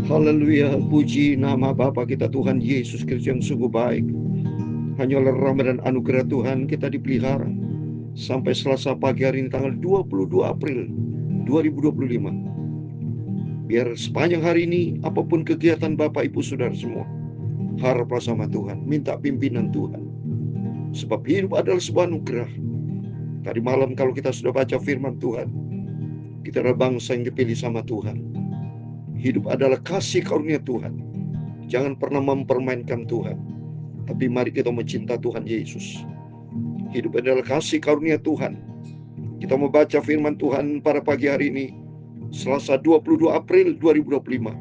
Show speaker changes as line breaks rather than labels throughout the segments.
Haleluya, puji nama Bapa kita Tuhan Yesus Kristus yang sungguh baik. Hanya oleh rahmat dan anugerah Tuhan kita dipelihara sampai Selasa pagi hari ini tanggal 22 April 2025. Biar sepanjang hari ini apapun kegiatan Bapak Ibu Saudara semua, haraplah sama Tuhan, minta pimpinan Tuhan. Sebab hidup adalah sebuah anugerah. Tadi malam kalau kita sudah baca firman Tuhan, kita adalah bangsa yang dipilih sama Tuhan. Hidup adalah kasih karunia Tuhan. Jangan pernah mempermainkan Tuhan, tapi mari kita mencinta Tuhan Yesus. Hidup adalah kasih karunia Tuhan. Kita membaca firman Tuhan pada pagi hari ini, Selasa 22 April 2025.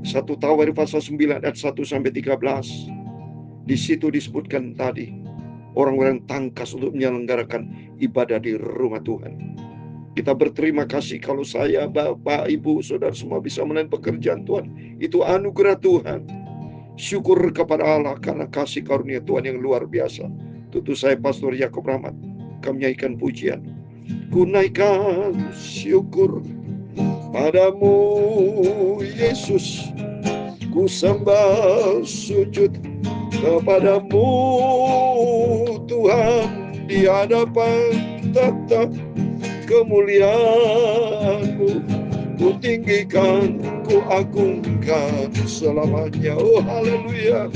1 Tawarikh pasal 9 ayat 1 sampai 13. Di situ disebutkan tadi, orang-orang tangkas untuk menyelenggarakan ibadah di rumah Tuhan. Kita berterima kasih kalau saya, Bapak, Ibu, Saudara semua bisa melayan pekerjaan Tuhan. Itu anugerah Tuhan. Syukur kepada Allah karena kasih karunia Tuhan yang luar biasa. Tutu saya Pastor Yakob Rahmat, kami nyanyikan pujian. Ku naikkan syukur padamu Yesus, ku sembah sujud kepadamu Tuhan, di hadapan tata kemuliaan-Mu, ku tinggikan, ku agungkan selamanya. Oh haleluya.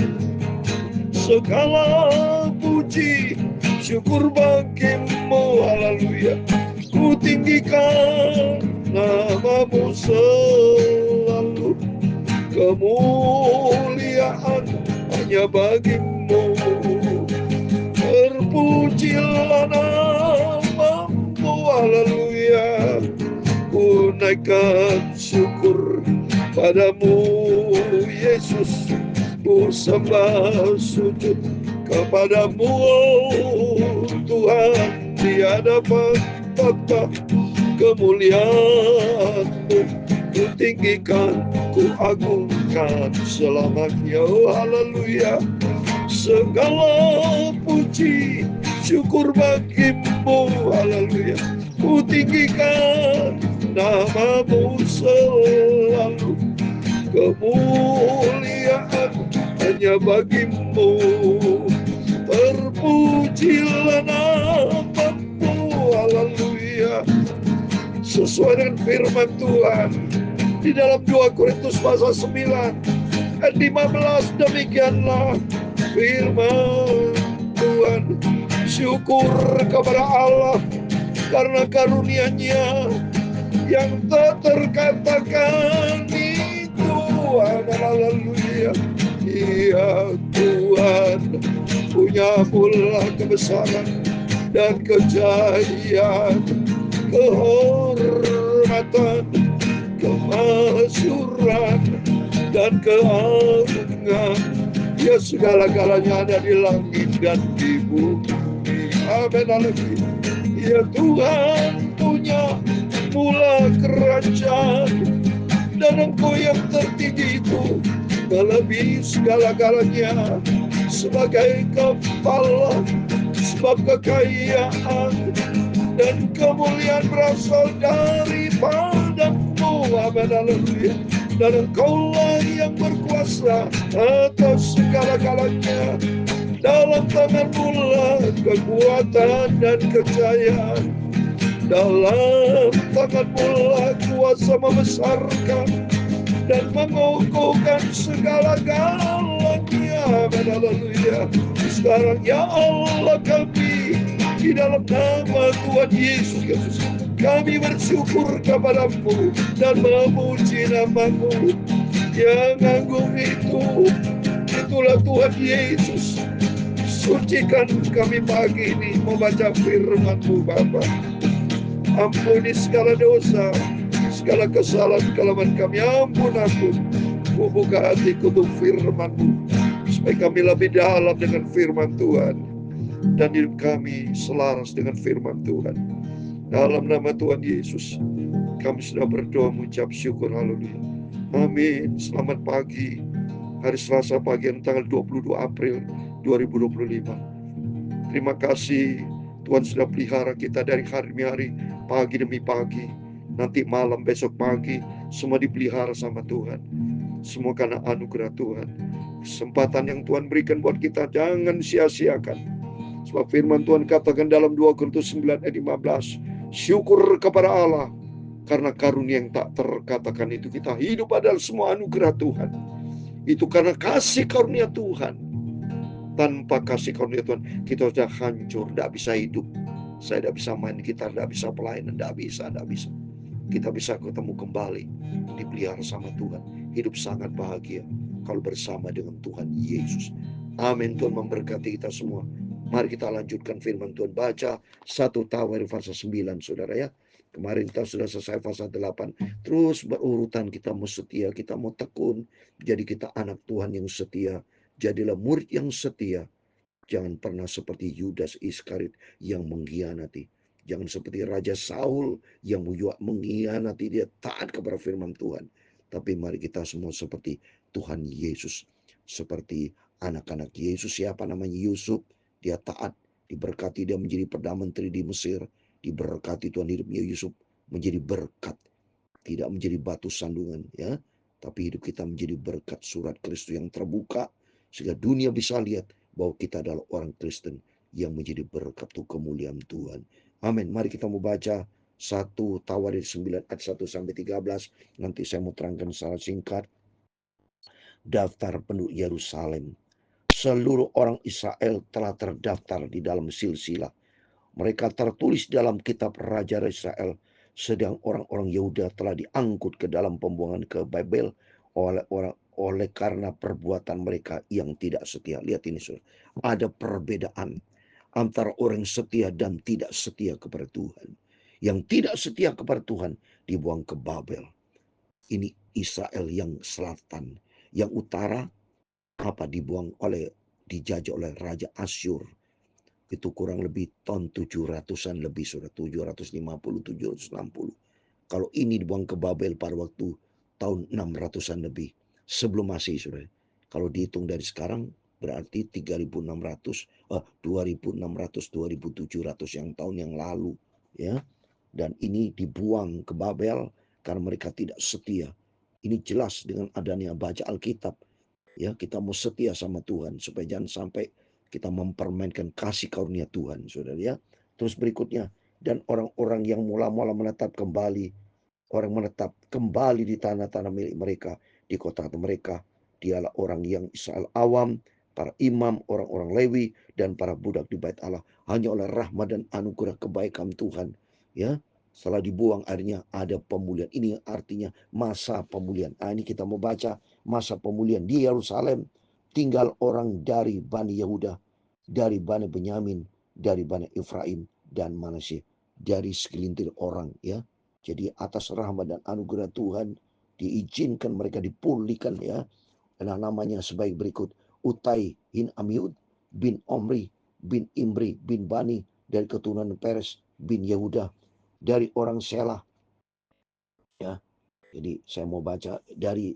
Segala puji syukur bagimu, haleluya. Ku tinggikan nama-Mu selalu, kemuliaan hanya bagimu. Terpujilah nama-Mu, haleluya. Ku naikkan syukur padamu Yesus, ku sembah sujud kepadamu Tuhan, di hadapan tata kemuliaan-Mu, ku tinggikan, ku agungkan selamanya. Oh haleluya. Segala puji syukur bagimu, haleluya. Ku tinggikan nama-Mu selalu, kemuliaan hanya bagimu. Terpujilah nama-Mu, haleluya. Sesuai dengan firman Tuhan di dalam 2 Korintus pasal 9 ayat 15, demikianlah firman Tuhan. Syukur kepada Allah karena karunia-Nya yang tak terkatakan itu. Haleluya. Iya Tuhan, punya pula kebesaran dan kejayaan, kehormatan, kemasyuran, dan keagungan. Ya segala-galanya ada di langit dan di bumi. Amin. Haleluya. Ya Tuhan punya mula kerajaan, dan Engkau yang tertinggi itu melebihi segala-galanya. Sebagai kepala, sebab kekayaan dan kemuliaan berasal daripada-Mu. Amin. Haleluya. Dan Engkaulah yang berkuasa atas segala-galanya. Dalam tangan-Mu lah kekuatan dan kejayaan. Dalam tangan-Mu lah kuasa membesarkan dan mengukuhkan segala-galanya. Haleluya. Sekarang ya Allah, kami di dalam nama Tuhan Yesus Kristus, kami bersyukur kepada-Mu dan memuji nama-Mu yang agung itu. Itulah Tuhan Yesus. Sucikan kami pagi ini membaca firman-Mu, Bapa. Ampuni segala dosa, segala kesalahan kelemahan kami. Ampun aku. Ku buka hatiku untuk firman-Mu, supaya kami lebih dalam dengan firman Tuhan, dan hidup kami selaras dengan firman Tuhan. Dalam nama Tuhan Yesus, kami sudah berdoa mengucap syukur. Haleluya. Amin. Selamat pagi. Hari Selasa pagi yang tanggal 22 April 2025. Terima kasih Tuhan sudah pelihara kita dari hari demi hari, pagi demi pagi, nanti malam, besok pagi, Semua dipelihara sama Tuhan. Semua karena anugerah Tuhan. Kesempatan yang Tuhan berikan buat kita jangan sia-siakan. Sebab firman Tuhan katakan dalam 2 Korintus 9 ayat 15, syukur kepada Allah karena karunia yang tak terkatakan itu. Kita hidup adalah semua anugerah Tuhan. Itu karena kasih karunia Tuhan. Tanpa kasih karunia Tuhan, kita sudah hancur, tidak bisa hidup. Saya tidak bisa main gitar, tidak bisa pelayanan, tidak bisa. Kita bisa ketemu kembali, dipelihara sama Tuhan. Hidup sangat bahagia kalau bersama dengan Tuhan Yesus. Amin. Tuhan memberkati kita semua. Mari kita lanjutkan firman Tuhan. Baca 1 Tawarikh pasal 9, saudara ya. Kemarin kita sudah selesai pasal 8. Terus berurutan kita mau setia, kita mau tekun. Jadi kita anak Tuhan yang setia. Jadilah murid yang setia. Jangan pernah seperti Yudas Iskariot yang mengkhianati. Jangan seperti Raja Saul yang mengkhianati, dia taat kepada firman Tuhan. Tapi mari kita semua seperti Tuhan Yesus. Seperti anak-anak Yesus, siapa namanya Yusuf. Dia taat, diberkati, dia menjadi Perdana Menteri di Mesir. Diberkati Tuhan, hidupnya Yusuf menjadi berkat. Tidak menjadi batu sandungan, ya. Tapi hidup kita menjadi berkat, surat Kristus yang terbuka. Sehingga dunia bisa lihat bahwa kita adalah orang Kristen yang menjadi berkat untuk kemuliaan Tuhan. Amin. Mari kita mau baca 1 Tawarikh 9 ayat 1 sampai 13. Nanti saya mau terangkan secara singkat. Daftar penduduk Yerusalem. Seluruh orang Israel telah terdaftar di dalam silsilah. Mereka tertulis dalam kitab Raja Israel. Sedang orang-orang Yehuda telah diangkut ke dalam pembuangan ke Babel oleh karena perbuatan mereka yang tidak setia. Lihat ini, saudara. Ada perbedaan antara orang setia dan tidak setia kepada Tuhan. Yang tidak setia kepada Tuhan dibuang ke Babel. Ini Israel yang selatan. Yang utara dijajah oleh Raja Asyur. Itu kurang lebih tahun 700-an lebih, sudah 750, 760. Kalau ini dibuang ke Babel pada waktu tahun 600-an lebih sebelum Masehi, sudah. Kalau dihitung dari sekarang berarti 3600, 2600, 2700 yang tahun yang lalu, ya. Dan ini dibuang ke Babel karena mereka tidak setia. Ini jelas dengan adanya baca Alkitab, ya. Kita mau setia sama Tuhan supaya jangan sampai kita mempermainkan kasih karunia Tuhan, saudara ya. Terus berikutnya, dan orang-orang yang mula-mula menetap kembali, orang menetap kembali di tanah-tanah milik mereka, di kota mereka, dialah orang yang Israel awam, para imam, orang-orang Lewi, dan para budak di bait Allah. Hanya oleh rahmat dan anugerah kebaikan Tuhan, ya. Setelah dibuang akhirnya ada pemulihan. Ini artinya masa pemulihan. Nah, ini kita mau baca masa pemulihan di Yerusalem. Tinggal orang dari Bani Yehuda, dari Bani Benyamin, dari Bani Efraim dan Manasye, dari segelintir orang, ya. Jadi atas rahmat dan anugerah Tuhan diizinkan mereka dipulihkan, ya. Nah, namanya sebaik berikut: Utai bin Amiud bin Omri bin Imri bin Bani dari keturunan Peres bin Yehuda, dari orang Selah, ya. Jadi saya mau baca dari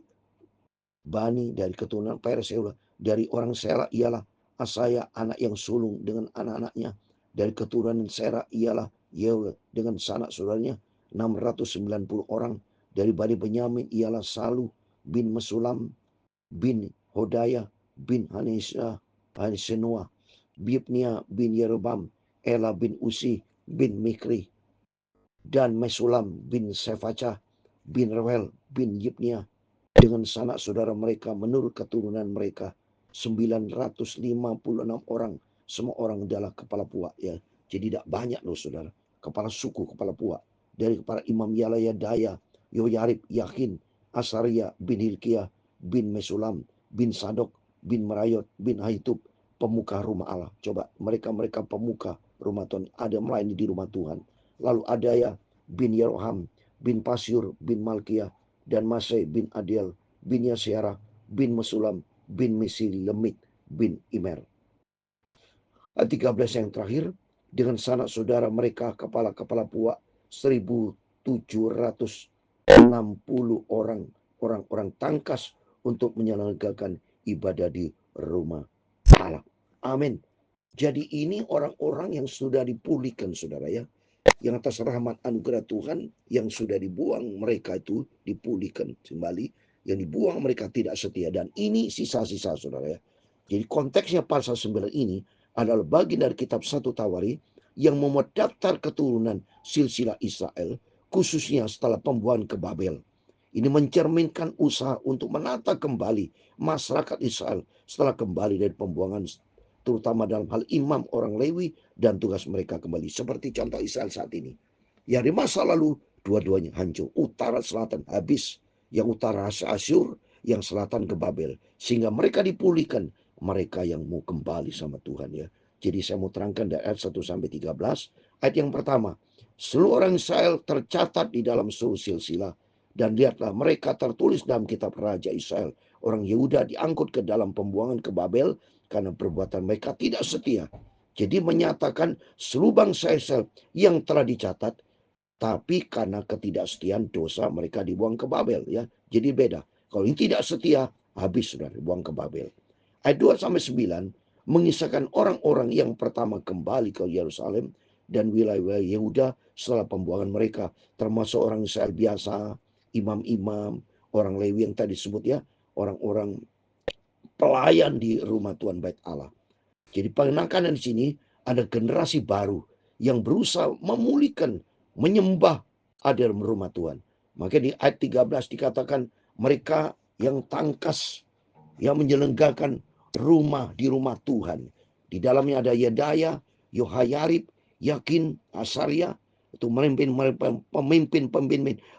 Bani, dari keturunan Peres Yehuda. Dari orang Selah ialah Asaya anak yang sulung dengan anak-anaknya. Dari keturunan Serah ialah Yehuda dengan sanak saudaranya 690 orang. Dari Bani Benyamin ialah Salu bin Mesulam bin Hodaya bin Hanisenoa, Bibnia bin Yerobam, Ela bin Usi bin Mikri, dan Mesulam bin Sefacah bin Rewel bin Yibnia dengan sanak saudara mereka menurut keturunan mereka 956 orang. Semua orang adalah kepala puak, ya. Jadi tidak banyak loh, saudara, kepala suku, kepala puak. Dari para imam Yalaya Daya, Yoyarib, Yakin, Asaria bin Hilkiah bin Mesulam bin Sadok bin Merayot bin Haitub, pemuka rumah Allah. Coba, mereka pemuka rumah Tuhan, ada melayani di rumah Tuhan. Lalu Adaya bin Yeroham bin Pasyur bin Malkiah dan Masai bin Adiel bin Yasyara bin Mesulam bin Mesilemit bin Imer. 13 yang terakhir, dengan sanak saudara mereka kepala-kepala puak 1760 orang tangkas untuk menyelenggarakan ibadah di rumah Allah. Amin. Jadi ini orang-orang yang sudah dipulihkan, saudara ya. yang atas rahmat anugerah Tuhan yang sudah dibuang mereka itu dipulihkan kembali, yang dibuang mereka tidak setia. Dan ini sisa-sisa, saudara ya. Jadi konteksnya pasal 9 ini adalah bagian dari kitab 1 Tawari yang memuat daftar keturunan silsilah Israel, khususnya setelah pembuangan ke Babel. Ini mencerminkan usaha untuk menata kembali masyarakat Israel setelah kembali dari pembuangan, terutama dalam hal imam orang Lewi dan tugas mereka kembali. Seperti contoh Israel saat ini. Ya di masa lalu dua-duanya hancur. Utara selatan habis. Yang utara Asyur, yang selatan ke Babel. Sehingga mereka dipulihkan. Mereka yang mau kembali sama Tuhan ya. Jadi saya mau terangkan dari ayat 1 sampai 13. Ayat yang pertama. Seluruh orang Israel tercatat di dalam seluruh silsilah. Dan lihatlah mereka tertulis dalam kitab Raja Israel. Orang Yehuda diangkut ke dalam pembuangan ke Babel karena perbuatan mereka tidak setia. Jadi menyatakan seluruh bangsa Israel yang telah dicatat, tapi karena ketidaksetiaan dosa mereka dibuang ke Babel ya. Jadi beda. Kalau ini tidak setia, habis sudah dibuang ke Babel. Ayat 2 sampai 9 mengisahkan orang-orang yang pertama kembali ke Yerusalem dan wilayah Yehuda setelah pembuangan mereka, termasuk orang Israel biasa, imam-imam, orang Lewi yang tadi disebut ya, orang-orang pelayan di rumah Tuhan Bait Allah. Jadi penekanan di sini ada generasi baru yang berusaha memulihkan, menyembah ada dalam rumah Tuhan. Maka di ayat 13 dikatakan mereka yang tangkas, yang menyelenggarakan rumah di rumah Tuhan. Di dalamnya ada Yedaya, Yohayarib, Yakin, Asaria, itu pemimpin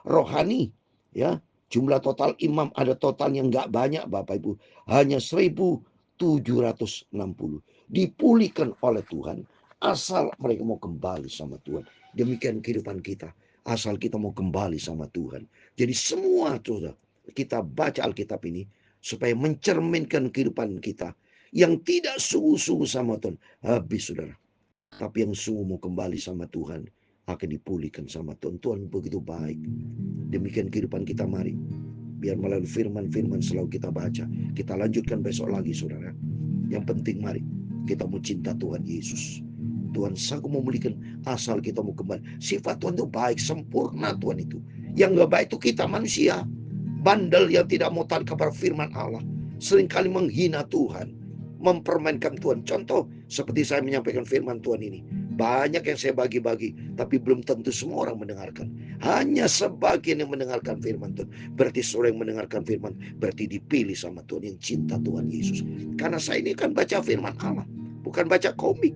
rohani ya. Jumlah total imam ada totalnya nggak banyak Bapak Ibu, hanya 1.760. Dipulihkan oleh Tuhan asal mereka mau kembali sama Tuhan. Demikian kehidupan kita, asal kita mau kembali sama Tuhan. Jadi semua saudara, kita baca Alkitab ini supaya mencerminkan kehidupan kita yang tidak sungguh-sungguh sama Tuhan, habis saudara. Tapi yang sungguh mau kembali sama Tuhan akan dipulihkan sama Tuhan. Tuhan begitu baik. Demikian kehidupan kita, mari biar melalui firman-firman selalu kita baca. Kita lanjutkan besok lagi saudara. Yang penting mari kita mau cinta Tuhan Yesus. Tuhan sanggup memulihkan asal kita mau kembali. Sifat Tuhan itu baik, sempurna Tuhan itu. Yang gak baik itu kita manusia, bandel yang tidak mau taat kepada firman Allah, seringkali menghina Tuhan, mempermainkan Tuhan. Contoh seperti saya menyampaikan firman Tuhan ini, banyak yang saya bagi-bagi, tapi belum tentu semua orang mendengarkan. Hanya sebagian yang mendengarkan firman Tuhan. Berarti seorang yang mendengarkan firman berarti dipilih sama Tuhan, yang cinta Tuhan Yesus. Karena saya ini kan baca firman Allah, bukan baca komik,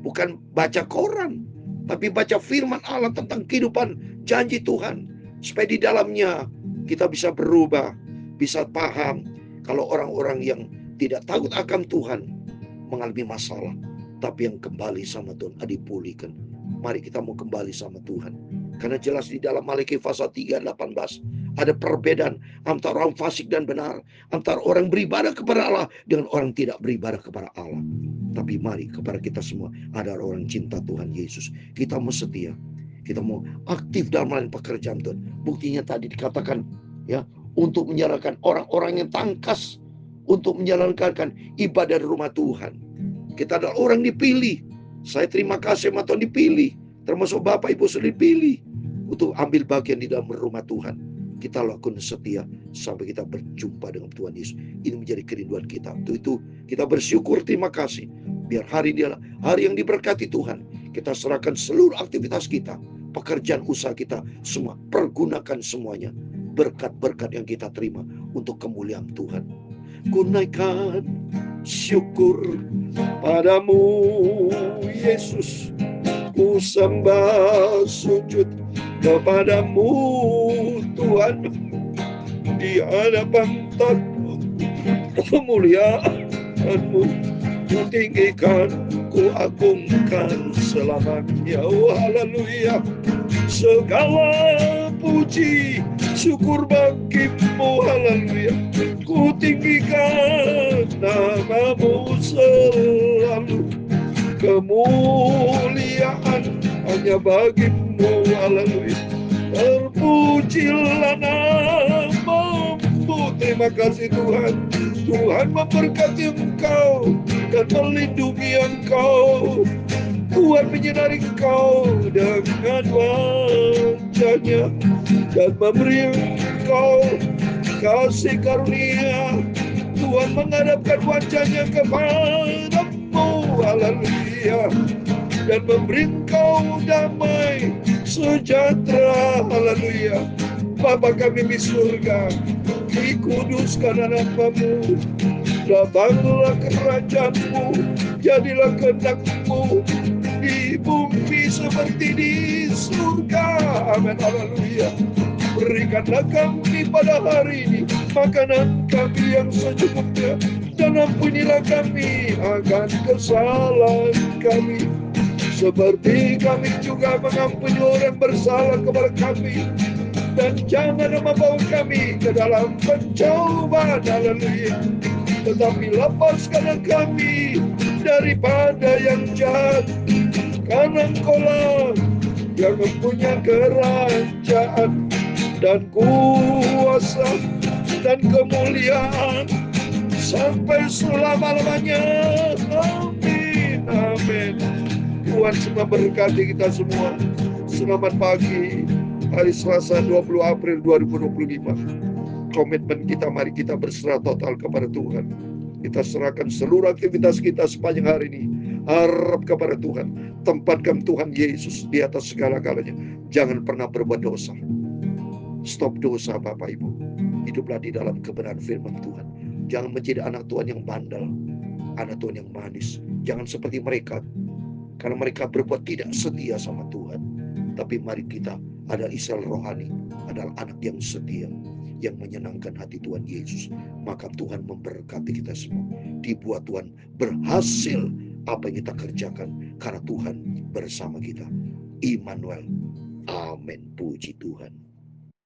bukan baca koran, tapi baca firman Allah tentang kehidupan janji Tuhan, supaya di dalamnya kita bisa berubah, bisa paham. Kalau orang-orang yang tidak takut akan Tuhan mengalami masalah, tapi yang kembali sama Tuhan dipulihkan. Mari kita mau kembali sama Tuhan. Karena jelas di dalam Maliaki pasal 3:18 ada perbedaan antara orang fasik dan benar, antara orang beribadah kepada Allah dengan orang tidak beribadah kepada Allah. Tapi mari kepada kita semua ada orang cinta Tuhan Yesus. Kita mau setia, kita mau aktif dalam melakukan pekerjaan Tuhan. Buktinya tadi dikatakan ya, untuk menyerahkan orang-orang yang tangkas untuk menjalankan ibadah di rumah Tuhan. Kita adalah orang dipilih. Saya terima kasih sama Tuhan dipilih. Termasuk Bapak Ibu sudah dipilih untuk ambil bagian di dalam rumah Tuhan. Kita lakukan setia sampai kita berjumpa dengan Tuhan Yesus. Ini menjadi kerinduan kita. Untuk itu kita bersyukur, terima kasih. Biar hari ini adalah hari yang diberkati Tuhan. Kita serahkan seluruh aktivitas kita, pekerjaan usaha kita, semua. Pergunakan semuanya. Berkat-berkat yang kita terima untuk kemuliaan Tuhan. Ku naikkan syukur padamu Yesus, ku sembah sujud kepadamu Tuhan, di hadapan kemuliaan-Mu ku tinggikan, ku agungkan selamanya. Oh haleluya, segala puji syukur bagimu, haleluya. Ku tinggikan nama-Mu selalu, kemuliaan hanya bagimu, haleluya. Terpujilah nama-Mu. Terima kasih Tuhan. Tuhan memberkati Engkau dan melindungi Engkau. Tuhan menyinari engkau dengan wajahnya dan memberi engkau kasih karunia. Tuhan menghadapkan wajahnya kepadamu, haleluya, dan memberi engkau damai sejahtera, haleluya. Bapa kami di surga, dikuduskan namamu, datanglah kerajaanmu, jadilah kehendak-Mu di bumi seperti di surga. Amin, haleluya. Berikanlah kami pada hari ini makanan kami yang secukupnya, dan ampunilah kami akan kesalahan kami, seperti kami juga mengampuni orang bersalah kepada kami. Dan jangan membawa kami ke dalam pencobaan, haleluya, tetapi lepaskanlah kami daripada yang jahat, karena Engkau-lah yang mempunyai kerajaan dan kuasa dan kemuliaan sampai selama-lamanya. Amin, amin. Tuhan semua berkati kita semua. Selamat pagi, hari Selasa 20 April 2025. Komitmen kita, mari kita berserah total kepada Tuhan. Kita serahkan seluruh aktivitas kita sepanjang hari ini. Harap kepada Tuhan. Tempatkan Tuhan Yesus di atas segala-galanya. Jangan pernah berbuat dosa. Stop dosa, Bapak Ibu. Hiduplah di dalam kebenaran firman Tuhan. Jangan menjadi anak Tuhan yang bandel, anak Tuhan yang manis. Jangan seperti mereka, karena mereka berbuat tidak setia sama Tuhan. Tapi mari kita adalah Israel rohani, adalah anak yang setia, yang menyenangkan hati Tuhan Yesus. Maka Tuhan memberkati kita semua. Dibuat Tuhan berhasil apa yang kita kerjakan, karena Tuhan bersama kita. Immanuel. Amin. Puji Tuhan.